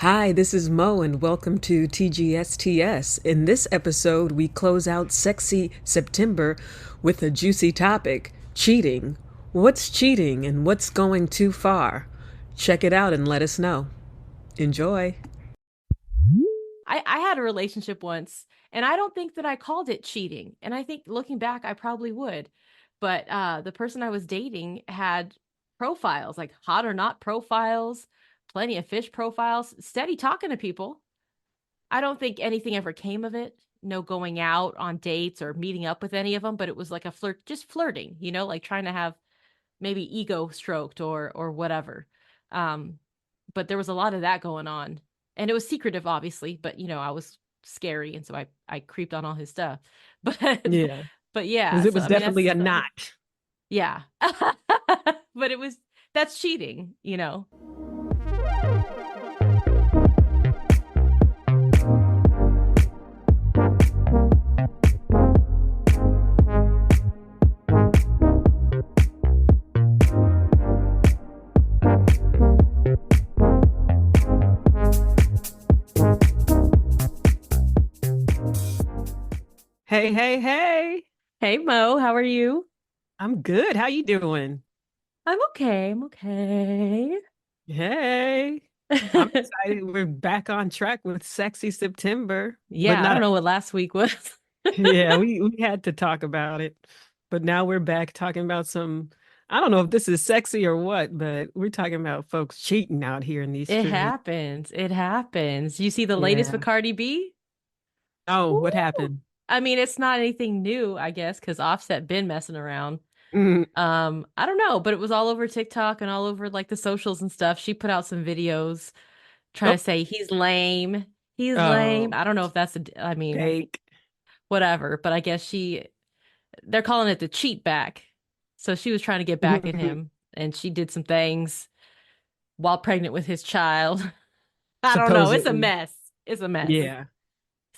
Hi, this is Mo, and welcome to TGSTS. In this episode, we close out Sexy September with a juicy topic: cheating. What's cheating and what's going too far? Check it out and let us know. Enjoy. I had a relationship once, and I don't think that I called it cheating. And I think looking back, I probably would. But the person I was dating had profiles, like hot or not profiles, plenty of fish profiles, steady talking to people. I don't think anything ever came of it. No going out on dates or meeting up with any of them, but it was like a flirt, just flirting, like trying to have maybe ego stroked or whatever. Um, but there was a lot of that going on, and it was secretive, obviously. But I was scary, and so I creeped on all his stuff. But Yeah, but yeah, because it so was I mean that's definitely the a story. knot. Yeah, but that's cheating. Hey, hey, hey! Hey Mo, how are you? I'm good. How you doing? I'm okay. I'm okay. Hey, I'm excited. We're back on track with Sexy September, but Yeah, I not. don't know what last week was. Yeah, we had to talk about it, but now we're back talking about some. I don't know if this is sexy or what, but we're talking about folks cheating out here in these It streets. happens. It happens. You see the latest with Yeah. Cardi B? Oh, what Woo! happened? I mean, it's not anything new, I guess, because Offset been messing around. Mm. I don't know, but it was all over TikTok and all over like the socials and stuff. She put out some videos trying Oh, to say he's lame. He's lame. oh, I don't know if I mean, fake. whatever, but I guess they're calling it the cheat back. So she was trying to get back at him, and she did some things while pregnant with his child. I don't know. It's a Supposedly. mess. It's a mess. Yeah.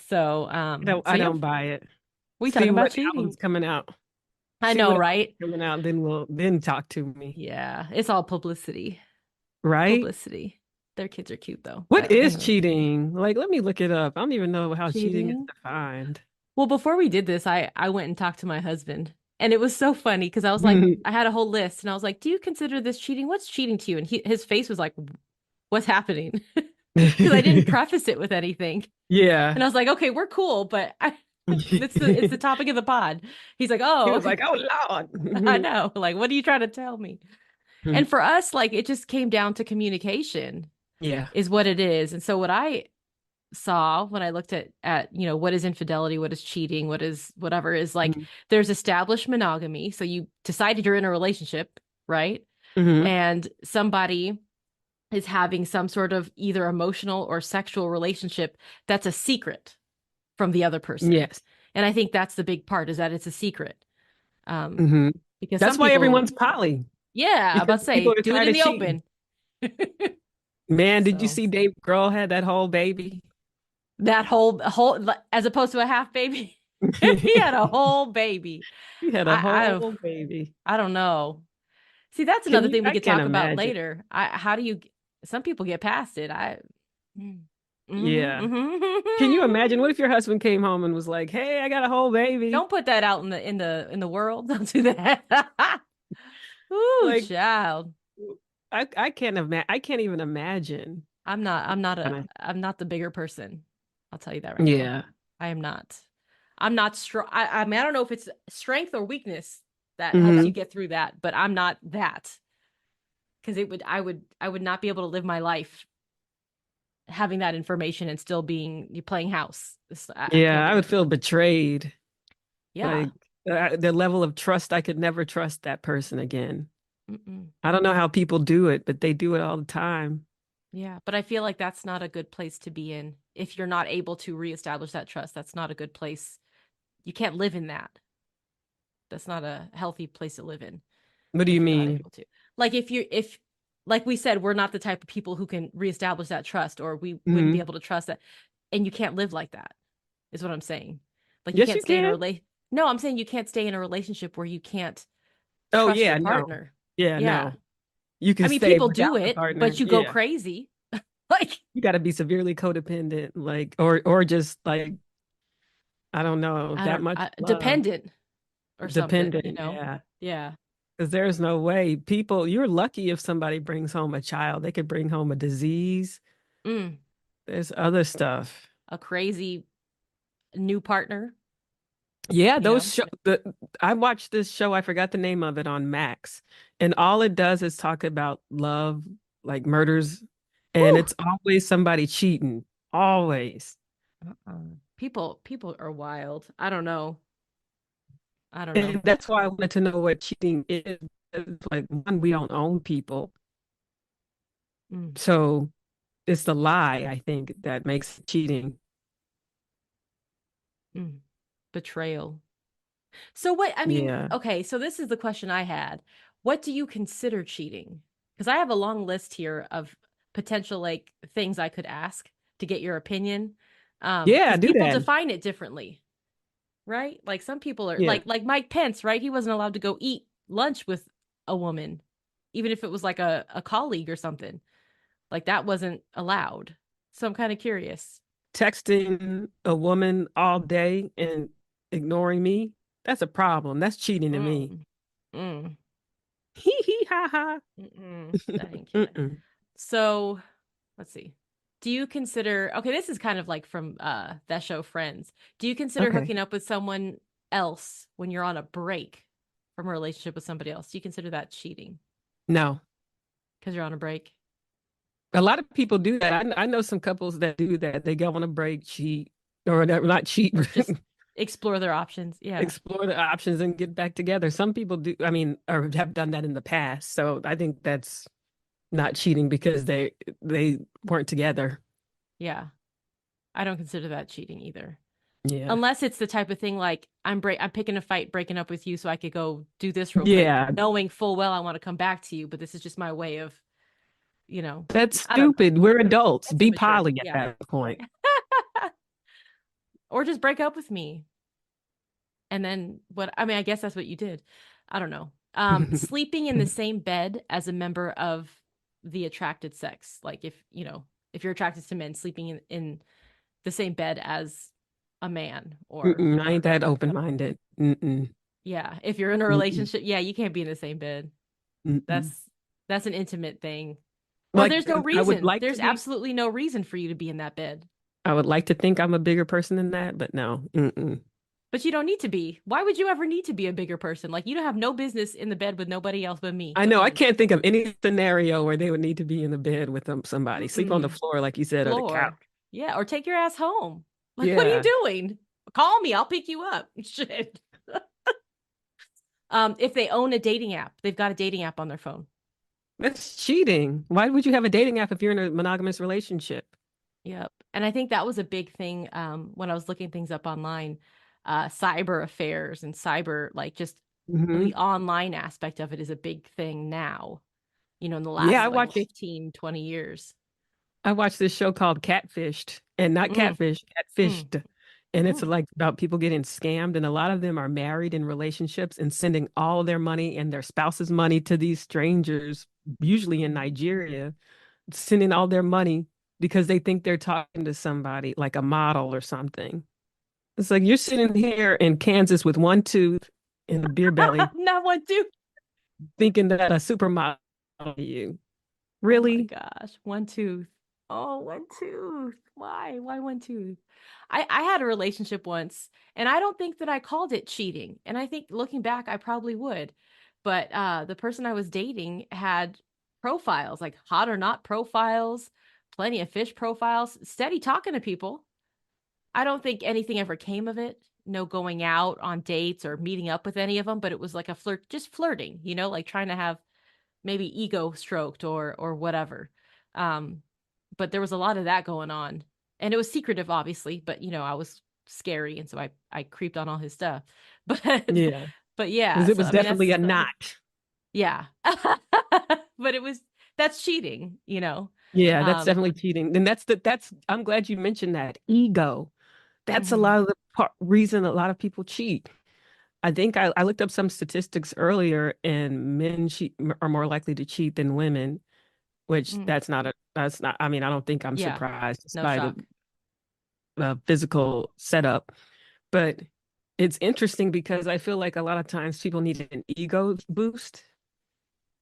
So, I yeah, don't buy it. we See talking about what cheating. album's coming out. I See know, what album's right? coming out, then talk to me. Yeah, it's all publicity. Right? Publicity. Their kids are cute though. What But is anyway, cheating? Like, let me look it up. I don't even know how cheating is cheating. defined. Well, before we did this, I went and talked to my husband, and it was so funny because I was like, I had a whole list, and I was like, "Do you consider this cheating? What's cheating to you?" And his face was like, "What's happening?" Because I didn't preface it with anything, Yeah. and I was like, "Okay, we're cool," but it's the topic of the pod. He's like, He "Oh, was okay." like, "Oh I Lord." know. Like, what are you trying to tell me? And for us, like, it just came down to communication Yeah. is what it is. And so what I saw when I looked at what is infidelity, what is cheating, what is whatever is like there's established monogamy. So you decided you're in a relationship, right? Mm-hmm. And somebody is having some sort of either emotional or sexual relationship that's a secret from the other person. Yes. And I think that's the big part is that it's a secret. Um, Mm-hmm. because That's some why people, everyone's poly, yeah, because about to say, people are do it tired in of the cheating. open. Man, did you So see Dave Grohl had that whole baby? that whole as opposed to a half baby, he had a whole baby. He had a I whole baby. I don't know. See, that's Can another you? thing we I could can't talk about imagine. later. How do you? Some people get past it. Yeah. Can you imagine? Mm-hmm. What if your husband came home and was like, "Hey, I got a whole baby." Don't put that out in the world. Don't do that. Ooh, Like, child. I can't imagine. I can't even imagine. I'm not the bigger person. I'll tell you that right now. Yeah. I am not. I'm not strong. I mean, I don't know if it's strength or weakness that helps you Hmm. get through that, but I'm not that because I would not be able to live my life having that information and still being you playing house. I can't Yeah, I do would it. feel betrayed. Yeah. Like the level of trust, I could never trust that person again. Mm-mm. I don't know how people do it, but they do it all the time. Yeah, but I feel like that's not a good place to be in. If you're not able to reestablish that trust, that's not a good place. You can't live in that. That's not a healthy place to live in What do you if you're not mean? able to. Like if like we said, we're not the type of people who can reestablish that trust or we wouldn't be Hmm. able to trust that. And you can't live like that, is what I'm saying. Like you Yes, can't you stay in a can. relate. No, I'm saying you can't stay in a relationship where you can't Oh trust your yeah, no. partner. Yeah, Yeah. no. You I can mean, stay people do without the it, partner. but you go Yeah. crazy. Like got to be severely codependent, like, or just like, I don't know, I that don't much love, dependent or something, dependent. Yeah. Yeah. Because there's no way you're lucky if somebody brings home a child. They could bring home a disease. Mm, There's other stuff. a crazy new partner, Yeah, you know. I watched this show, I forgot the name of it on Max, and all it does is talk about love, like murders, and Whew. it's always somebody cheating. Always. People are wild. I don't know. I don't know. And that's why I wanted to know what cheating is. It's like, one, we don't own people. Mm, So it's the lie, I think, that makes it cheating. mm. Betrayal. So what, I mean, Yeah. okay, so this is the question I had. What do you consider cheating? Because I have a long list here of potential like things I could ask to get your opinion. Yeah, Because do people that. define it differently, right? Like some people are Yeah. like Mike Pence, right? He wasn't allowed to go eat lunch with a woman, even if it was like a colleague or something. Like that wasn't allowed. So I'm kind of curious. Texting a woman all day and ignoring me, that's a problem. That's cheating to me. Mm, mm, Hee hee ha ha. Thank you. Mm-mm. So let's see. Do you consider, okay, this is kind of like from that show Friends. Do you consider Okay. hooking up with someone else when you're on a break from a relationship with somebody else? Do you consider that cheating No. because you're on a break A lot of people do that. I know some couples that do that. They go on a break, cheat, or not cheat, or just explore their options? Yeah. explore the options and get back together. Some people do, I mean, or have done that in the past. So I think that's not cheating because they weren't together. Yeah. I don't consider that cheating either. Yeah. Unless it's the type of thing like I'm picking a fight, breaking up with you so I could go do this real quick, Yeah. knowing full well I want to come back to you, but this is just my way of, you know, That's I don't know. stupid. We're adults. That's Be immature. poly at Yeah. that point. Or just break up with me. And then what, I mean, I guess that's what you did. I don't know. Sleeping in the same bed as a member of the attracted sex. Like if, if you're attracted to men, sleeping in the same bed as a man or I ain't that open-minded. Mm-mm. yeah, if you're in a Mm-mm. relationship, yeah, you can't be in the same bed. Mm-mm. That's an intimate thing. Or Like there's no I would reason. like to There's be, absolutely no reason for you to be in that bed. I would like to think I'm a bigger person than that, but no. Mm-mm. But you don't need to be. Why would you ever need to be a bigger person? Like you don't have no business in the bed with nobody else I but know I me. can't think of any scenario where they would need to be in the bed with somebody. Sleep on the Mm-mm. floor, like you said, or the couch. Floor. Yeah, or take your ass home. Like what are you Yeah, doing? Call me, I'll pick you up. Shit. If they own a dating app, they've got a dating app on their phone. that's cheating. Why would you have a dating app if you're in a monogamous relationship? Yep. And I think that was a big thing when I was looking things up online. Cyber affairs and cyber, like just Hmm. the online aspect of it is a big thing now, in the Yeah, last like 15, 20 years. I watched this show called Catfished, and not Mm, Catfish, mm, Catfished. And it's mm, like about people getting scammed, and a lot of them are married in relationships and sending all their money and their spouse's money to these strangers, usually in Nigeria, sending all their money because they think they're talking to somebody like a model or something. It's like you're sitting here in Kansas with one tooth and a beer belly, Not one, two. thinking that a supermodel is you. Oh my Really? gosh. One tooth. Oh, one tooth. Why? Why one tooth? I had a relationship once and I don't think that I called it cheating. And I think looking back, I probably would. But the person I was dating had profiles, like hot or not profiles, plenty of fish profiles, steady talking to people. I don't think anything ever came of it. No going out on dates or meeting up with any of them, but it was like a flirt, just flirting, like trying to have maybe ego stroked or whatever. Um, but there was a lot of that going on, and it was secretive, obviously. But I was scary, and so I creeped on all his stuff. But Yeah. but yeah, Because it so was I mean definitely that's a knot. yeah, but that's cheating. Yeah, that's Um, definitely cheating. And that's I'm glad you mentioned that. Ego. That's a mhm, lot of the reason a lot of people cheat. I think I looked up some statistics earlier, and men cheat are more likely to cheat than women, which mm, that's not a That's not, I mean, I don't think I'm Yeah, surprised no despite shock. the physical setup. But it's interesting because I feel like a lot of times people need an ego boost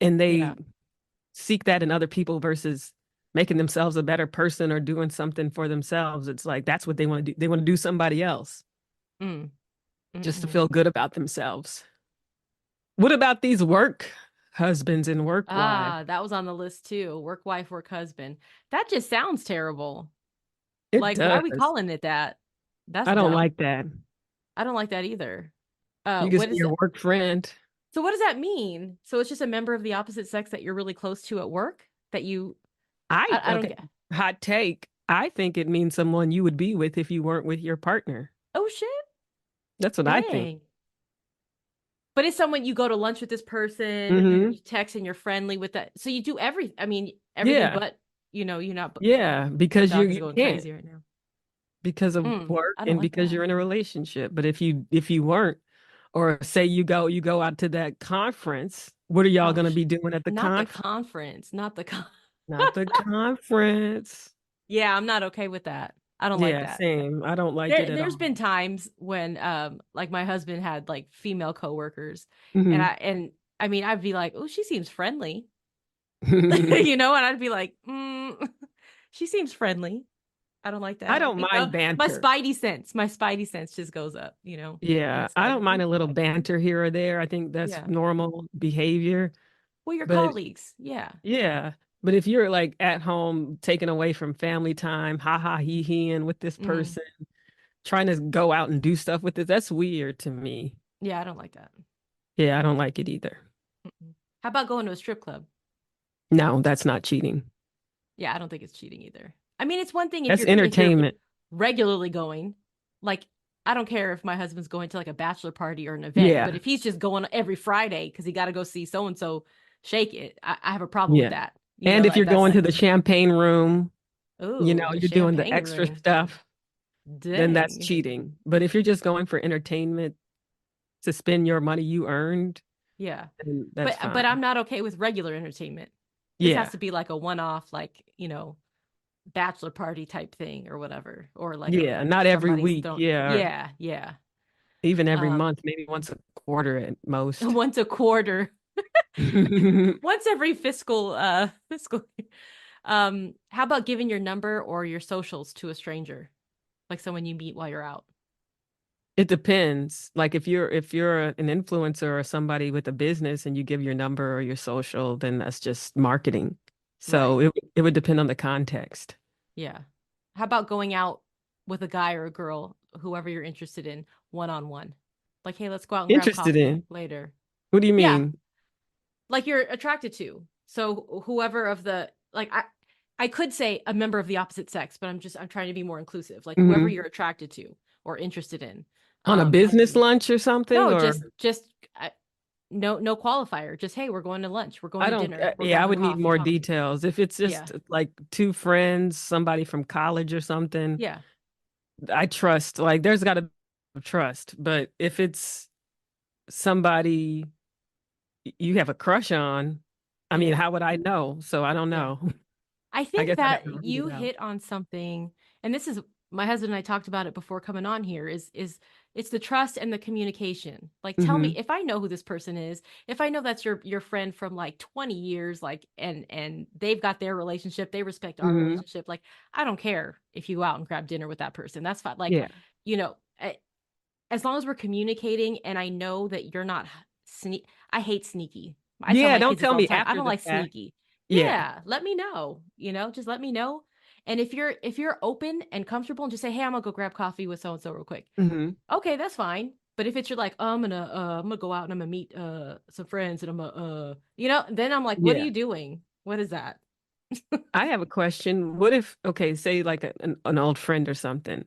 and Yeah. they seek that in other people versus making themselves a better person or doing something for themselves. It's like that's what they want to do. They want to do somebody else Mm. just to Mm-mm. feel good about themselves. What about these work husbands and work wives? Ah, that was on the list too. Work wife, work husband. That just sounds terrible. It Like, why are we does. calling it that? That's I don't dumb. like that. I don't like that either. You can say What is your it? work friend. So what does that mean? So it's just a member of the opposite sex that you're really close to at work that you I don't Okay, get. hot take. I think it means someone you would be with if you weren't with your partner. Oh shit. That's what I think. Dang. But it's someone you go to lunch with this person, Hmm. you text and you're friendly with that. So you do I mean, everything Yeah. but, you're not, Yeah. my Because dog is you going can't crazy right now. because of work I don't and like because that. you're in a relationship. But if you weren't, or say you go out to that conference, what are y'all Oh, gonna be doing at the not the conference? conference, not the con. Not the conference. Yeah, I'm not okay with that. I don't like Yeah, that. same. I don't like it at There's all. been times when like my husband had like female coworkers Hmm. and I mean I'd be like, "Oh, she seems friendly." I And I'd be like, she seems friendly. I don't like that. don't mind banter. My spidey sense just goes up, Yeah, I inside don't of mind me. a little Like, banter here or there. I think that's yeah. normal behavior. Well, your But colleagues. Yeah. yeah, but if you're like at home taken away from family time, ha ha he and with this Mm. person, trying to go out and do stuff with it, that's weird to me. Yeah, I don't like that. Yeah, I don't like it either. Mm-mm. How about going to a strip club? No, that's not cheating. Yeah, I don't think it's cheating either. I mean, it's one thing That's if you're entertainment. regularly going. Like, I don't care if my husband's going to like a bachelor party or an event, but Yeah, if he's just going every Friday because he got to go see so and so shake it, I have a problem with yeah. that. And if you're That's going to the champagne room, oh, the you're doing the champagne extra room. stuff, then that's Dang. cheating. But if you're just going for entertainment to spend your money you earned, Yeah. then that's But I'm fine. not okay with regular entertainment. This has Yeah. to be like a one-off, like, bachelor party type thing or whatever, or like Yeah. Not every somebody's week. throwing. Yeah. Yeah, yeah. Even every Um, month, maybe once a quarter at most. once a quarter, once every fiscal. How about giving your number or your socials to a stranger, like someone you meet while you're out? It depends. Like if you're an influencer or somebody with a business and you give your number or your social, then that's just marketing. So Right. it would depend on the context. Yeah. How about going out with a guy or a girl, whoever you're interested in, one on one? Like, hey, let's go out and grab Interested coffee in. later. What do you Yeah, mean? like you're attracted to. So whoever of the like I could say a member of the opposite sex, but I'm trying to be more inclusive. Like whoever Hmm. you're attracted to or interested in. On a Have business you lunch or something? No, Or just no qualifier. Just hey, we're going to lunch, we're going I to don't, dinner, we're yeah, I grabbing would need coffee. more details. If it's Yeah. just like two friends, somebody from college or something, Yeah. I trust. Like there's got to be trust. But if it's somebody you have a crush on, I mean, Yeah. how would I know? So I don't Yeah. know. I I think guess I'd have that to read you it out. hit on something, and this is my husband and I talked about it before coming on here, is it's the trust and the communication. Like tell me Hmm. if I know who this person is, if I know that's your friend from like 20 years, like and they've got their relationship, they respect our Hmm. relationship, like I don't care if you go out and grab dinner with that person. That's fine. Like, Yeah. you know, a- as long as we're communicating and I know that you're not I hate sneaky. I tell Yeah. my Don't kids this tell all the me time. I after don't the like fact. sneaky. Yeah. Yeah, let me know. Just let me know. And if you're open and comfortable and just say, "Hey, I'm gonna go grab coffee with so and so real quick." Hmm. Okay, that's fine. But if it's you're like, oh, I'm gonna go out and I'm gonna meet some friends and I'm gonna then I'm like, what are Yeah. you doing? What is that? I have a question. What if, okay, say like an old friend or something,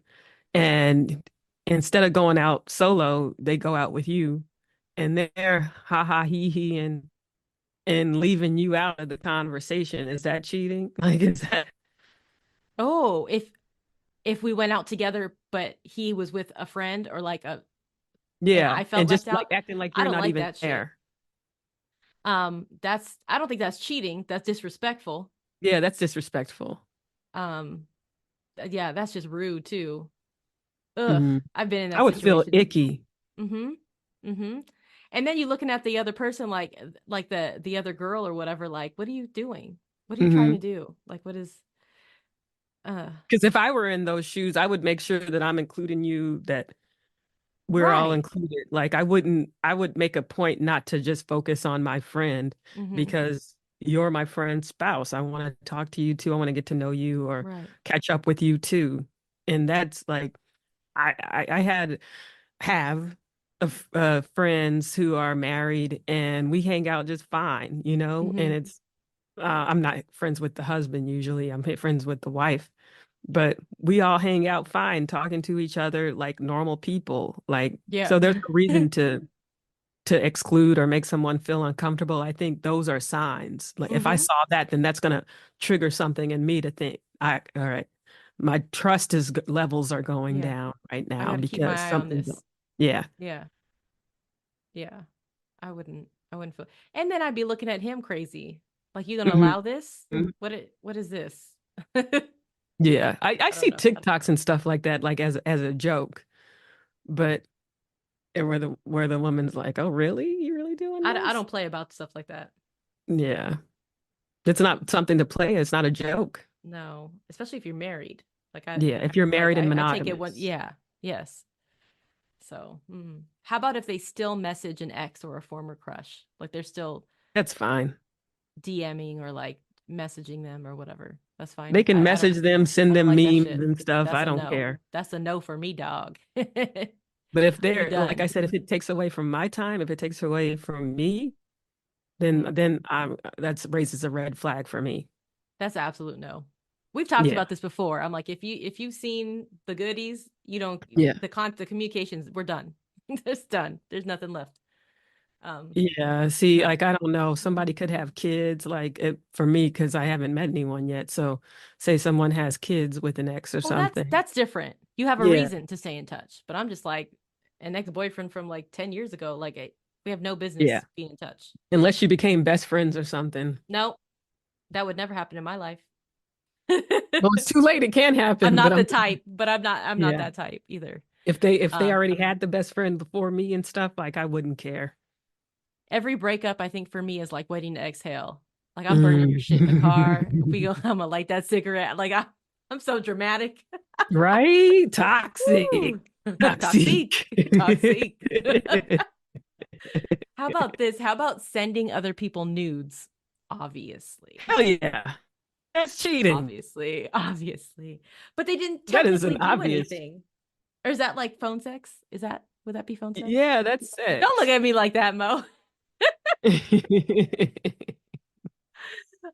and instead of going out solo, they go out with you, and they're ha ha he and leaving you out of the conversation. Is that cheating? Like, is that Oh, if we went out together, but he was with a friend or like and yeah? I felt And left just like out, acting like I you're don't not like even that shit. there. That's I don't think that's cheating. That's disrespectful. Yeah, that's disrespectful. Um, yeah, that's just rude too. Ugh, Hmm. I've been in I that would feel situation. icky. Mm-hmm. Mm-hmm. And then you're looking at the other person like the other girl or whatever, like, what are you doing? What are you trying to Hmm. do? Like, what is uh Because if I were in those shoes, I would make sure that I'm including you, that we're all right. included. Like I would make a point not to just focus on my friend Mm-hmm. because you're my friend's spouse. I want to talk to you too. I want to get to know you or Right. catch up with you too. And that's like I had have friends who are married and we hang out just fine, you know, Mm-hmm. and it's I'm not friends with the husband usually. I'm friends with the wife, but we all hang out fine, talking to each other like normal people. Like, Yeah. so there's no reason to exclude or make someone feel uncomfortable. I think those are signs. Like if I Mm-hmm. saw that, then that's gonna trigger something in me to think, all right, my trust is levels are going Yeah. down right I now got to keep my because eye on something's, this. yeah. Yeah. Yeah. I wouldn't feel. And then I'd be looking at him crazy. Like, you gonna Mhm. allow this? What is this? Yeah, I I don't see know. TikToks and stuff like that, like as a joke, but where the woman's like, "Oh, really? You really doing I this?" don't play about stuff like that. Yeah, it's not something to play. It's not a joke. No, especially if you're married. Like Yeah, if you're married and I take it one. monogamous, Yeah. Yes. So, how about if they still message an ex or a former crush? Like, they're still that's fine. DMing or like messaging them or whatever. That's They fine. can message them, I send don't them like that memes shit. and stuff. That's I a don't no. care. That's a no for me, dog. But if We they're, like I done. said, if it takes away from my time, if it takes away from me, Mm, then that's raises a red flag for me. that's an absolute no. We've talked Yeah. about this before. I'm like, if you've seen the goodies, you don't Yeah. the communications. We're done. It's done. There's nothing left. Um, Yeah, see, no. like I don't know, somebody could have kids, like for me, because I haven't met anyone yet. So, say someone has kids with an ex or Well, something. that's different. You have a Yeah, reason to stay in touch. But I'm just like an ex boyfriend from like 10 years ago. Like, we have no yeah. business being in touch. Unless you became best friends or something. No, that would never happen in my life. Well, it's too late. It can I'm happen, but not the type, but I'm not yeah. that type either. If they Um, already had the best friend before me and stuff, like I wouldn't care. every breakup I think for me is like waiting to exhale. Like, I'm burning your shit in the car. Mm. We go, I'm gonna light that cigarette. Like, I'm so dramatic. Right? Toxic. Woo! Toxic. Toxic. Toxic. How about this? How about sending other people nudes? Obviously. Hell yeah. That's cheating. Obviously. But they didn't That is an technically do obvious. anything. Or is that like phone sex? Would that be phone sex? Yeah, that's Don't look sex. at me like that, Mo.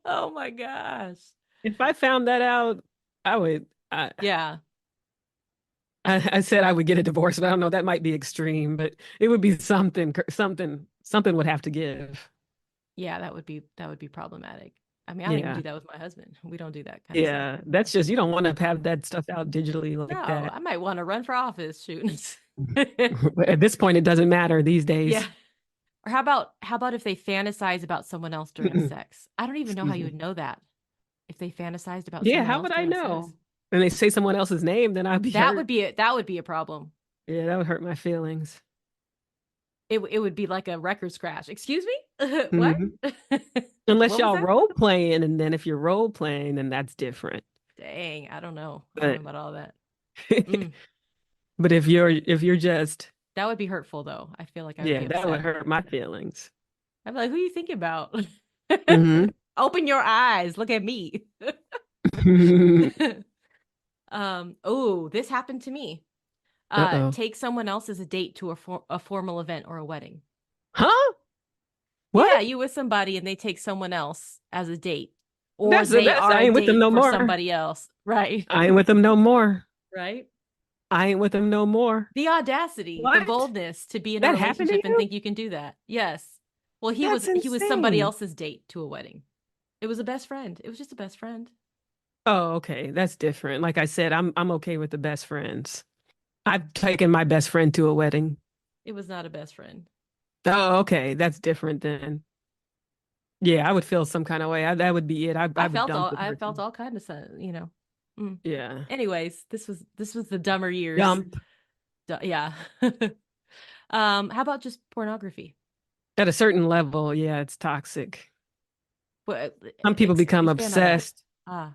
Oh my gosh. If I found that out, I would. Yeah. I said I would get a divorce, but I don't know. That might be extreme, but it would be something. Something would have to give. Yeah, that would be problematic. I mean, I don't even Yeah, do that with my husband. We don't do that kind of stuff. yeah. That's just you don't want to have that stuff out digitally like No, that. I might want to run for office shooting. At this point, it doesn't matter these Yeah. days. Or how about if they fantasize about someone else during sex? I don't even know how Excuse you me. would know that. If they fantasized about Yeah, someone how else would I during sex. know? And they say someone else's name, then I'd be hurt. That would be a problem. Yeah, that would hurt my feelings. It would be like a record scratch. Excuse me? What? Mhm. Unless What was y'all that? role playing, and then if you're role playing, then that's different. Dang, I don't know. I don't know But about all that. Mm, but if you're just that would be hurtful though. I feel like I would yeah, be that would upset. hurt my feelings. I'd be like, who are you thinking about? Hmm. Open your eyes. Look at me. Oh, this happened to me. Uh-oh. Take someone else as a date to a formal event or a wedding. Huh? Yeah, What? you with somebody and they take someone else as a date, or they That's are I a ain't with them date no for more. somebody else. Right. I ain't with them no more. Right. I ain't with them no more. The audacity, the What? boldness to be in a That happened to relationship and you? think you can do that. Yes. Well, That's he was somebody insane. else's date to a wedding. It was a best friend. It was just a best friend. Oh, okay. That's different. Like I said, I'm okay with the best friends. I've taken my best friend to a wedding. It was not a best friend. Oh, okay. That's different then. Yeah, I would feel some kind of way. That would be it. I would dump the I felt person. all kind of Mm. Yeah. Anyways, this was the dumber years. Dump. Yeah. How about just pornography? At a certain level, yeah, it's toxic. What Some people become expand on that. obsessed. Ah,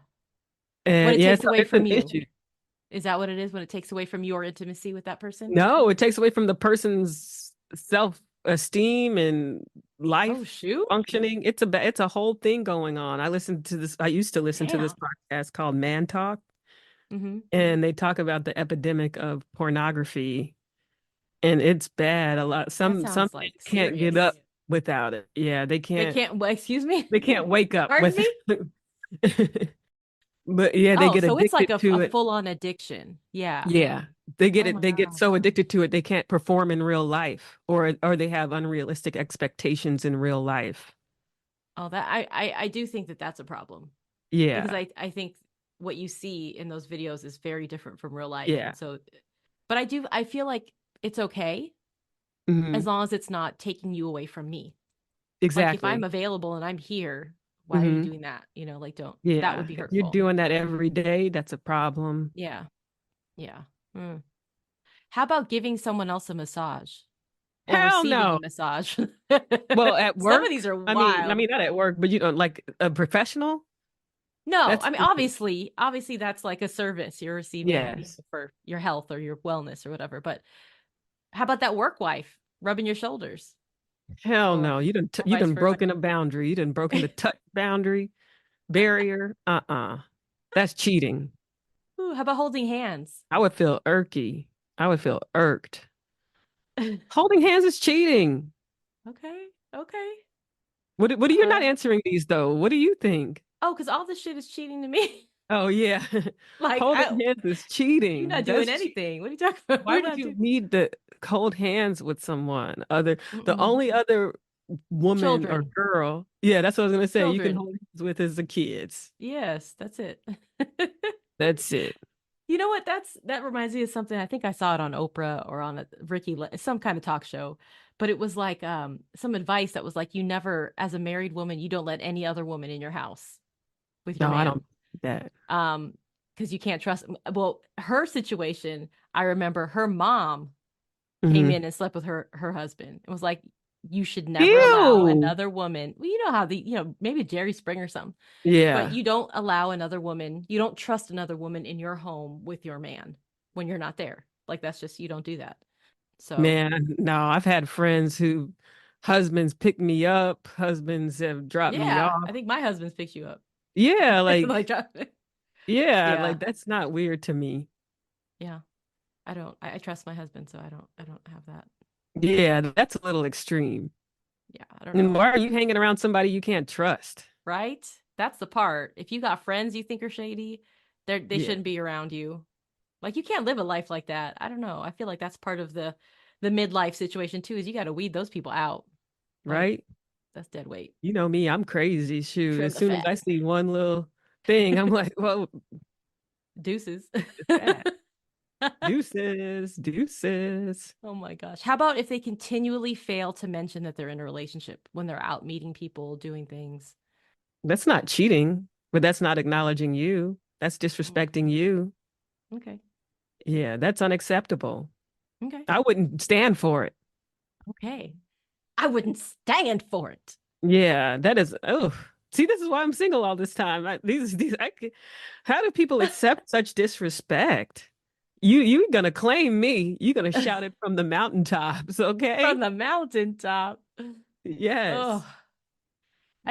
when And it yeah, takes it's away it's from an you. issue. Is that what it is when it takes away from your intimacy with that person? No, it takes away from the person's self-esteem and Oh, life shoot. functioning. It's a whole thing going on. I used to listen to this Damn. podcast called Man Talk, Mm-hmm. and they talk about the epidemic of pornography, and it's bad. A lot some That sounds men like can't get up serious. without it. Yeah, They can't, well, excuse me? they can't wake up Pardon with me? but yeah, they Oh, get so it's like addicted to a it. full-on addiction. Yeah. Yeah. Oh my They get gosh. so addicted to it they can't perform in real life or they have unrealistic expectations in real life. Oh, that I do think that that's a problem because Yeah. I think what you see in those videos is very different from real life. Yeah. And so, but I feel like it's okay as Hmm. long as it's not taking you away from me. Like if I'm Exactly. available and I'm here, why are you Hmm. doing that? Like don't, that would Yeah. be If you're hurtful. doing that every day, that's a problem. Yeah. Yeah. Mm. How about giving someone else a massage or Hell receiving a no. massage? Well, at Some of work, these are I wild. mean not at work, but you know, like a professional, No, that's I mean different. obviously that's like a service you're receiving Yes. for your health or your wellness or whatever. But how about that work wife rubbing your shoulders Hell or no. or You vice done versa? broken a boundary. You done broken the touch boundary, barrier. Uh-uh. That's cheating. Ooh, how about holding hands? I would feel irky. I would feel irked. Holding hands is cheating. Okay, okay. What do you're not Uh, answering these though? What do you think? oh, because all this shit is cheating to me. Oh yeah. Like Holding hands is you're cheating. not doing That's cheating. anything. What are you talking about? Why We're would not you doing need to hold hands with someone other the Mm-mm. only other woman or Children. girl, yeah, that's what I was gonna say, you can Children. hold hands with is the kids. Yes, that's it. That's it. You know what? That reminds me of something. I think I saw it on Oprah or on some kind of talk show, but it was like some advice that was like you never, as a married woman, you don't let any other woman in your house with your No, I man. don't do that. Um, because you can't trust. Well, her situation, I remember her mom came Hmm. in and slept with her husband. It was like you should never allow Ew. another woman. Well, you know how maybe Jerry Springer or something, but Yeah. you don't allow another woman, you don't trust another woman in your home with your man when you're not there. Like that's just, you don't do that. So Man, no, I've had friends who husbands pick me up, husbands have dropped me yeah, off. I think my husband's picked you up. Yeah, Like like, drop- yeah, yeah, like that's not weird to me. yeah. I trust my husband, so I don't have that. Yeah, that's a little extreme. Yeah, I don't And know. why are you hanging around somebody you can't trust? Right? That's the part. If you got friends you think are shady, they Yeah, shouldn't be around you. Like you can't live a life like that. I don't know. I feel like that's part of the midlife situation too, is you got to weed those people out. Like right? that's dead weight. You know me, I'm crazy. Shoot, Trim as the soon as fat. I see one little thing, I'm like, well, Deuces. it's that. Deuces, deuces. Oh my gosh. How about if they continually fail to mention that they're in a relationship when they're out meeting people, doing things? That's not cheating, but that's not acknowledging you. That's Mm. disrespecting you. Okay. Yeah, that's unacceptable. Okay. I wouldn't stand for it. Okay. I wouldn't stand for it. Yeah, that is. Oh, see, this is why I'm single all this time. How do people accept such disrespect? You gonna claim me? You gonna shout it from the mountaintops? From Okay? the mountaintop. Yes, Oh,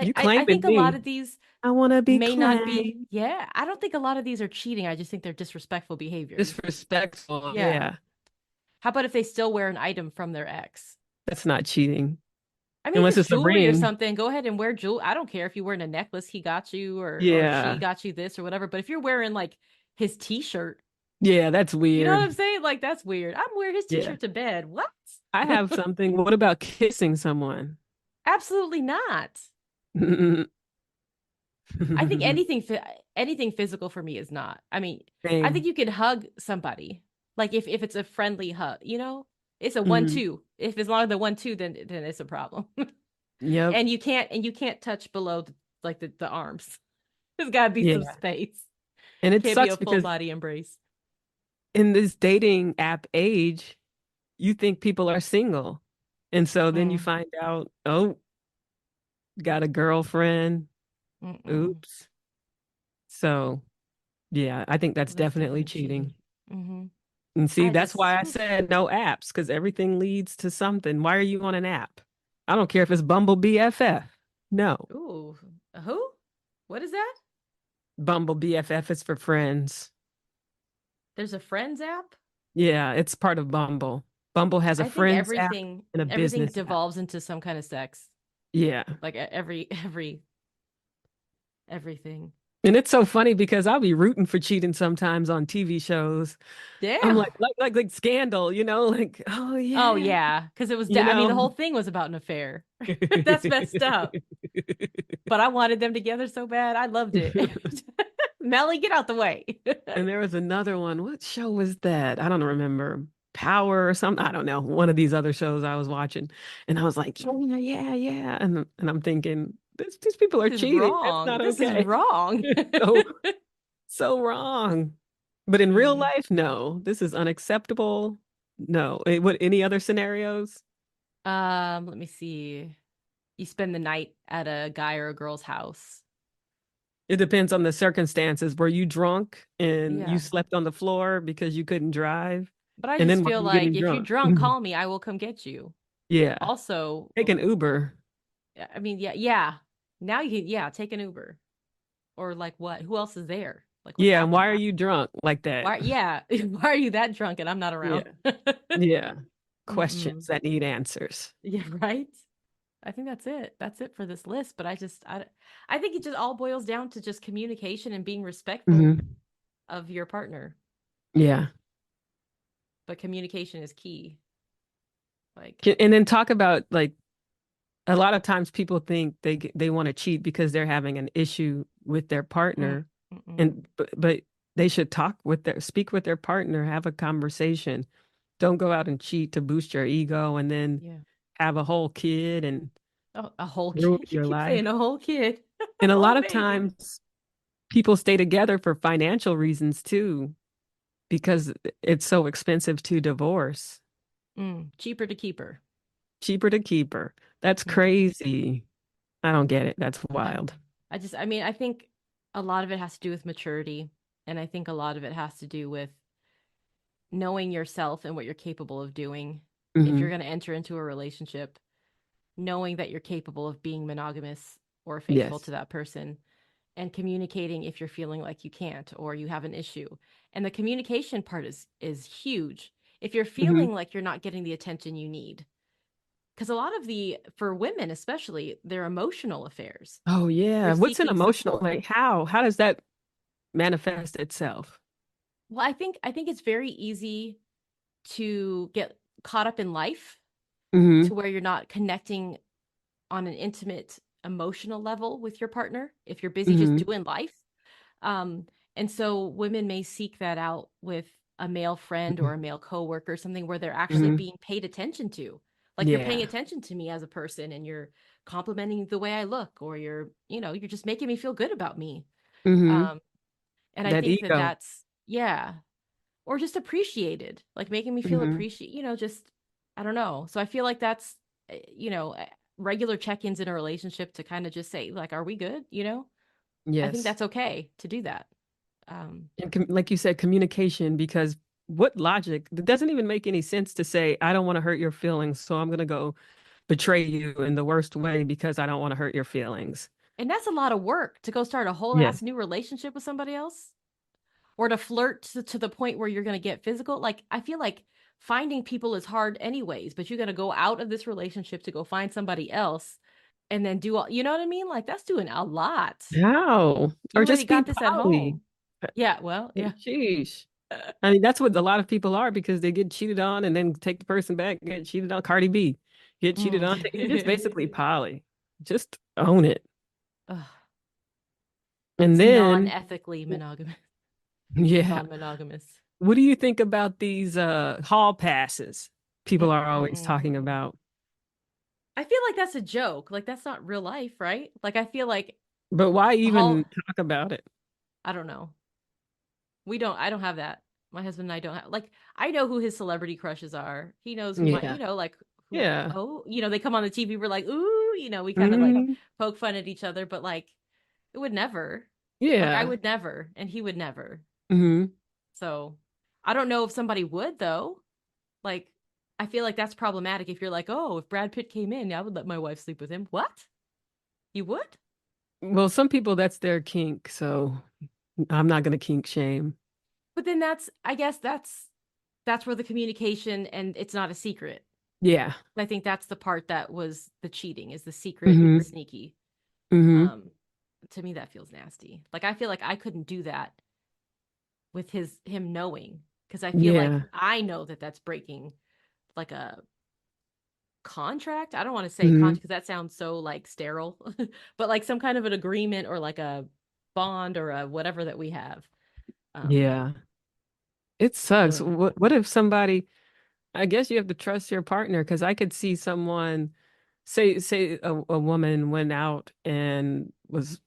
you I claiming think a lot me. of these I want to be may not be, claimed. yeah, I don't think a lot of these are cheating. I just think they're disrespectful behaviors. Disrespectful. Yeah. Yeah, How about if they still wear an item from their ex? that's not cheating I mean, if unless it's it's a jewelry or ring. something, go ahead and wear jewelry. I don't care if you're wearing a necklace he got you or she Yeah, got you this or whatever. But if you're wearing like his t-shirt, yeah, that's you know what weird. I'm saying? Like that's weird. I'm wearing his Yeah, t-shirt to bed. What? I have something. What about kissing someone? Absolutely not. I think anything physical for me is not. I mean, I think Same. you can hug somebody. Like if it's a friendly hug, it's a Mhm. 1-2. If it's longer than 1-2, then it's a problem. Yep. And you can't touch below the arms. There's got to be some Yeah. space. And it Can't be sucks a full because body embrace. in this dating app age, you think people are single. And so then you Mm, find out, oh, got a girlfriend. mm-mm. Oops. So, yeah, I think that's That's definitely definitely cheating. cheating. Hmm. And see, I that's just, why I oof. said no apps, because everything leads to something. Why are you on an app? I don't care if it's Bumble BFF. No, Ooh, who? What is that? Bumble BFF is for friends. There's a Friends app? Yeah, it's part of Bumble. Bumble has a I think friends app and a everything business app. devolves into some kind of sex. Yeah. Like everything. And it's so funny because I'll be rooting for cheating sometimes on TV shows. I'm Damn. like Scandal, like, oh Oh yeah, yeah, because it was. you I mean, the know. whole thing was about an affair. That's messed up. But I wanted them together so bad. I loved it. Melly, get out the way. And there was another one. What show was that? I don't remember. Power or something. I don't know. One of these other shows I was watching. And I was like, yeah, yeah, yeah. And I'm thinking, these people are This is cheating. That's wrong. not This is okay. wrong. So, so wrong. But in real Mm. life, no, this is unacceptable. No. What, any other scenarios? Let me see. You spend the night at a guy or a girl's house. It depends on the circumstances. Were you drunk and you Yeah. slept on the floor because you couldn't drive? But I And just then were feel you like getting if you're drunk? drunk, call me. I will come get you. Yeah. Also, Take an Uber. I mean, yeah, yeah. Now you can, yeah, take an Uber. Or like what? Who else is there? Like what's Yeah, and why happening? are you drunk like that? Why, yeah. Why are you that drunk and I'm not around? Yeah. Yeah. Mm-mm. Questions that need answers. Yeah, right? I think that's it. That's it for this list. But I think it just all boils down to just communication and being respectful Hmm. of your partner. Yeah. But communication is key. Like, And then talk about like a lot of times people think they want to cheat because they're having an issue with their mm, partner, mm-mm. and but they should speak with their partner, have a conversation. Don't go out and cheat to boost your ego and then Yeah. have a whole kid and Oh, a whole ruin kid. You your keep life. saying a whole kid. And a lot Whole of baby. times people stay together for financial reasons too, because it's so expensive to divorce. Cheaper to keep her. Cheaper to keep her. That's Yeah. crazy. I don't get it. That's I wild. I mean, I think a lot of it has to do with maturity. And I think a lot of it has to do with knowing yourself and what you're capable of doing. If you're Hmm. going to enter into a relationship, knowing that you're capable of being monogamous or faithful Yes. to that person and communicating if you're feeling like you can't or you have an issue. And the communication part is huge. If you're Hmm. feeling like you're not getting the attention you need, because a lot of the for women especially, they're emotional affairs. Oh They're yeah. What's an seeking emotional support. like how does that manifest itself? Well, I think it's very easy to get caught up in life to Hmm. where you're not connecting on an intimate emotional level with your partner if you're busy just Hmm. doing life. Um, and so women may seek that out with a male friend or a male coworker, something where they're actually Hmm. being paid attention to. Like you're paying Yeah. attention to me as a person and you're complimenting the way I look, or you're just making me feel good about me. Hmm. Um, and I That think that ego. that's, yeah, or just appreciated, like making me feel Hmm. appreciate, just, I don't know. So I feel like that's, regular check-ins in a relationship to kind of just say, like, are we good? I think Yes. that's okay to do that. Um, And like you said, communication, because what logic? It doesn't even make any sense to say, I don't want to hurt your feelings, so I'm going to go betray you in the worst way because I don't want to hurt your feelings. and that's a lot of work to go start a whole Yes. ass new relationship with somebody else or to flirt to the point where you're going to get physical. Like, I feel like finding people is hard anyways, but you're going to go out of this relationship to go find somebody else and then do all, you know what I mean? Like, that's doing a lot. How? You Or already just be got this at poly. home. Yeah, well, yeah. Sheesh. I mean, that's what a lot of people are because they get cheated on and then take the person back, get cheated on. Cardi B, get cheated on. You're just Mm. basically poly. Just own it. Ugh, And it's then, non-ethically monogamous, yeah. non-monogamous. What do you think about these hall passes people are always Mm-mm. talking about? I feel like that's a joke. Like that's not real life, right? Like I feel like But why all even talk about it? I don't know. I don't have that. My husband and I don't have like I know who his celebrity crushes are. He knows who my, Yeah. like who Yeah. oh, they come on the TV, we're like, "Ooh," we kind of like Hmm. poke fun at each other, but like it would never. Like I Yeah. would never and he would never. Hmm. So, I don't know if somebody would though. Like I feel like that's problematic if you're like, "Oh, if Brad Pitt came in, I would let my wife sleep with him." What? You would? Well, some people that's their kink, so I'm not gonna kink shame. But then I guess that's where the communication and it's not a secret. Yeah. I think that's the part that was the cheating is the secret and Hmm. the sneaky. Hmm. Um, to me that feels nasty. Like I feel like I couldn't do that with him knowing because I feel like Yeah. I know that that's breaking like a contract. I don't want to say Hmm. contract because that sounds so like sterile, but like some kind of an agreement or like a bond or a whatever that we have. Um, Yeah. It sucks. ugh. What if somebody, I guess you have to trust your partner because I could see someone say a woman went out and was,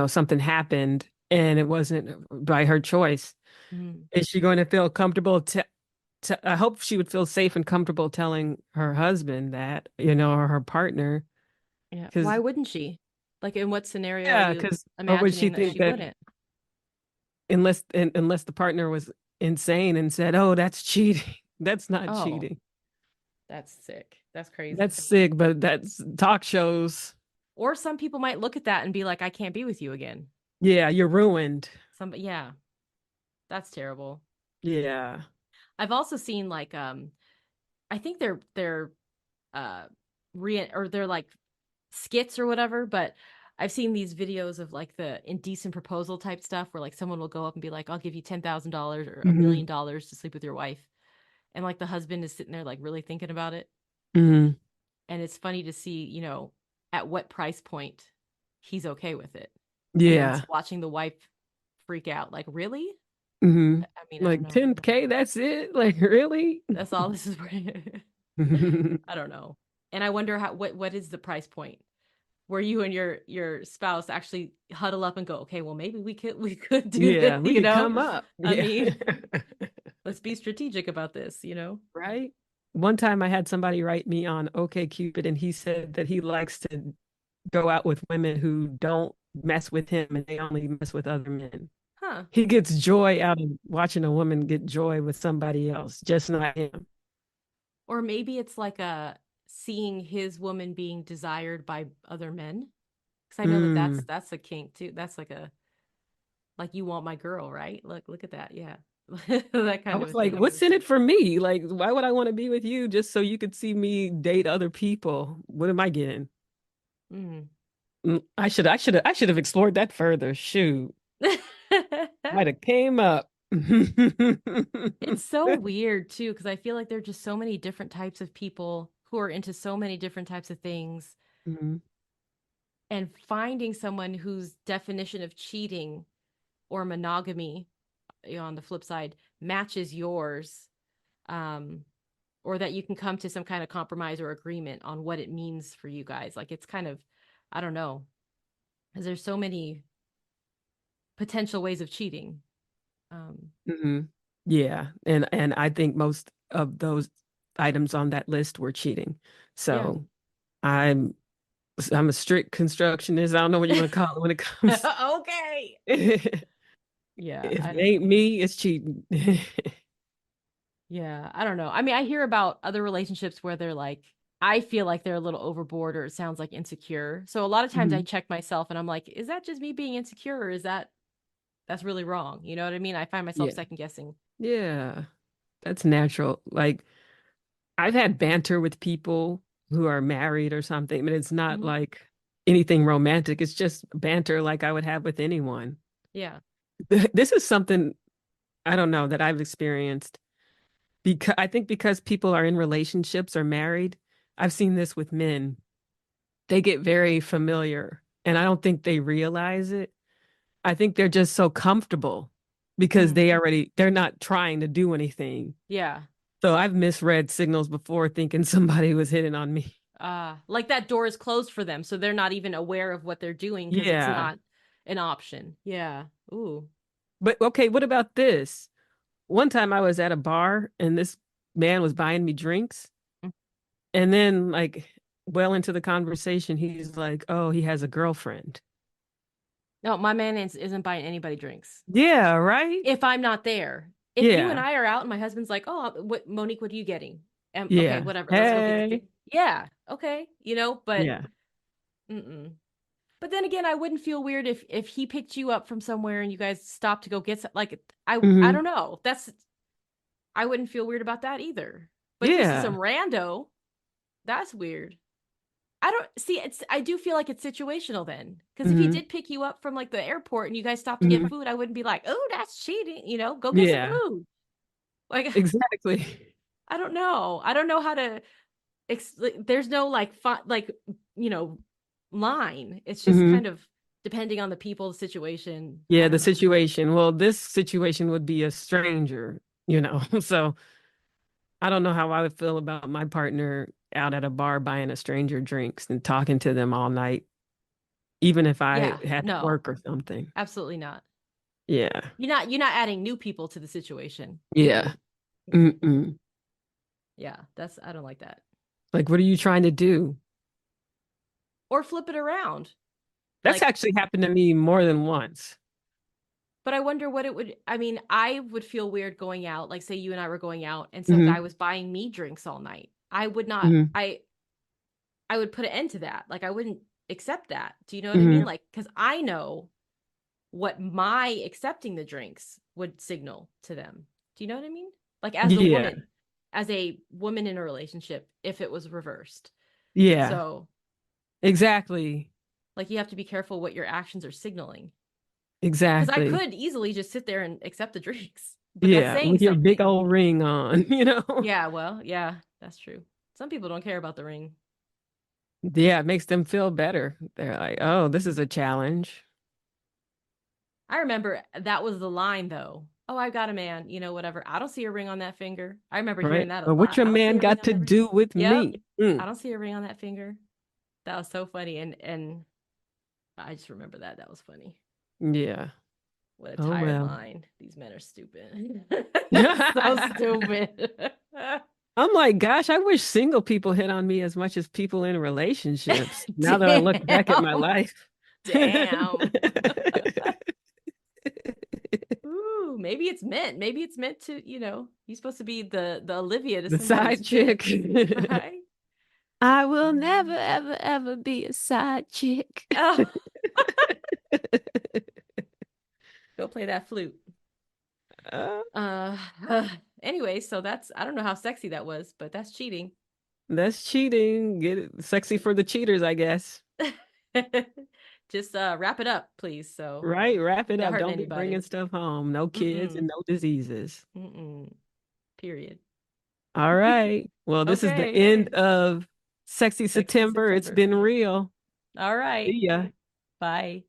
something happened and it wasn't by her choice. Mhm. Is she going to feel comfortable I hope she would feel safe and comfortable telling her husband that, or her partner. Yeah. Because, Why wouldn't she? Like, in what scenario are yeah, you because, or would she imagining that think she that wouldn't? unless the partner was insane and said, "Oh, that's cheating." That's not Oh, cheating. that's sick. That's crazy. That's sick, but that's talk shows. Or some people might look at that and be like, I can't be with you again. Yeah, you're ruined. Yeah, that's terrible. Yeah. I've also seen like I think they're uh or they're like skits or whatever, but I've seen these videos of like the indecent proposal type stuff where like someone will go up and be like, I'll give you $10,000 or a Hmm. million dollars to sleep with your wife. And like the husband is sitting there like really thinking about it. Hmm. And it's funny to see, at what price point he's okay with it. And then Yeah. watching the wife freak out like, really? Hmm. I mean, I don't Like know. 10K, that's it? Like, really? That's all this is. I don't know. And I wonder what is the price point where you and your spouse actually huddle up and go, okay, well maybe we could do this, Yeah, we could come up. I Yeah. mean, let's be strategic about this. Right? One time I had somebody write me on OkCupid and he said that he likes to go out with women who don't mess with him and they only mess with other men. Huh. He gets joy out of watching a woman get joy with somebody else, just not him. Or maybe it's like a seeing his woman being desired by other men. Because I know that that's Mm. that's a kink too. That's like a like you want my girl, right? Look at that. Yeah. That I kind of was a like, thing. what's in it for me? Like, why would I want to be with you just so you could see me date other people? What am I getting? Mm. I should have explored that further. Shoot. Might have came up. It's so weird too, because I feel like there are just so many different types of people who are into so many different types of things. Mhm. And finding someone whose definition of cheating or monogamy, on the flip side, matches yours, um, or that you can come to some kind of compromise or agreement on what it means for you guys. Like it's kind of, I don't know, because there's so many potential ways of cheating. Um, Hmm. Yeah, and I think most of those items on that list were cheating. yeah. So I'm I'm a strict constructionist. I don't know what you want to call it when it comes. Okay. If Yeah, it ain't me, it's cheating. yeah, I don't know. I mean, I hear about other relationships where they're like, I feel like they're a little overboard or it sounds like insecure. So a lot of times I Mhm. check myself and I'm like, is that just me being insecure or is that's really wrong? You know what I mean? I find myself Yeah, second guessing. yeah, that's natural. Like I've had banter with people who are married or something, but it's not Hmm. like anything romantic. It's just banter like I would have with anyone. Yeah. This is something I don't know that I've experienced because I think because people are in relationships or married, I've seen this with men. They get very familiar, and I don't think they realize it. I think they're just so comfortable because Hmm. they're not trying to do anything. Yeah. So I've misread signals before thinking somebody was hitting on me. Like that door is closed for them, so they're not even aware of what they're doing because it's Yeah. not an option. Yeah. Ooh. But okay, what about this? One time I was at a bar and this man was buying me drinks. And then, like, well into the conversation, he's like, oh, he has a girlfriend. No, my man isn't buying anybody drinks Yeah, right? if I'm not there. If you and Yeah. I are out and my husband's like, "Oh, what Monique, what are you getting?" Okay, Yeah. whatever. Let's go get the drink. Hey. Yeah, okay, but Yeah. mm-mm. But then again, I wouldn't feel weird if he picked you up from somewhere and you guys stopped to go get some, like I Hmm. don't know. I wouldn't feel weird about that either. But if this is some Yeah. rando, that's weird. I don't see it's I do feel like it's situational then. Because if he Hmm. did pick you up from like the airport and you guys stopped to get Hmm. food, I wouldn't be like, "Oh, that's cheating," go get some Yeah. food. Like Exactly. I don't know. I don't know how to there's no like you know, line. It's just Hmm. kind of depending on the people, the situation. Yeah, I the don't know. situation. Well, this situation would be a stranger. So I don't know how I would feel about my partner out at a bar buying a stranger drinks and talking to them all night, even if I Yeah, had to no. work or something. Absolutely not. Yeah. You're not adding new people to the situation. Yeah. Mm-mm. Mm-mm. Mm-mm. Yeah, that's I don't like that. Like, what are you trying to do? Or flip it around. That's Like, actually happened to me more than once. but I wonder what it would I mean, I would feel weird going out, like say you and I were going out and some guy Hmm. was buying me drinks all night. I would not Hmm. I would put an end to that. Like I wouldn't accept that. Do you know what I mean? Hmm. Like cuz I know what my accepting the drinks would signal to them. Do you know what I mean? Like Yeah. as a woman in a relationship if it was reversed. Yeah. So, Exactly. like you have to be careful what your actions are signaling. Cuz I Exactly. could easily just sit there and accept the drinks, but that's Yeah. saying With your big something. old ring on, you know? Yeah, well, yeah, that's true. Some people don't care about the ring. Yeah, it makes them feel better. They're like, oh, this is a challenge. I remember that was the line though. Oh, I got a man, whatever. I don't see a ring on that finger. I remember hearing Right. that a But what lot. your I don't see man a ring got on to that ring. do with Yep. me? I Mm. don't see a ring on that finger. That was so funny and I just remember that. That was funny. Yeah. What a Oh tired well. line. These men are stupid. That's so stupid. I'm like, gosh, I wish single people hit on me as much as people in relationships. Now that I look back at my Damn. life. Damn. Ooh, maybe it's meant. Maybe it's meant to, you're supposed to be the Olivia to The somebody's side chick. Mitch, right? I will never, Mm. ever, ever be a side chick. Oh, go play that flute. Uh, Uh, anyway, so I don't know how sexy that was, but that's cheating. that's cheating. Get it sexy for the cheaters, I guess. Just wrap it up, please. So Right? Wrap you're it not up. hurting Don't be bringing anybody. stuff home. No kids and Mm-mm. no diseases. Mm-mm. Period. All right. Well, this is the Okay. end of Sexy Sexy September. It's September. been real. All right. See ya. Bye.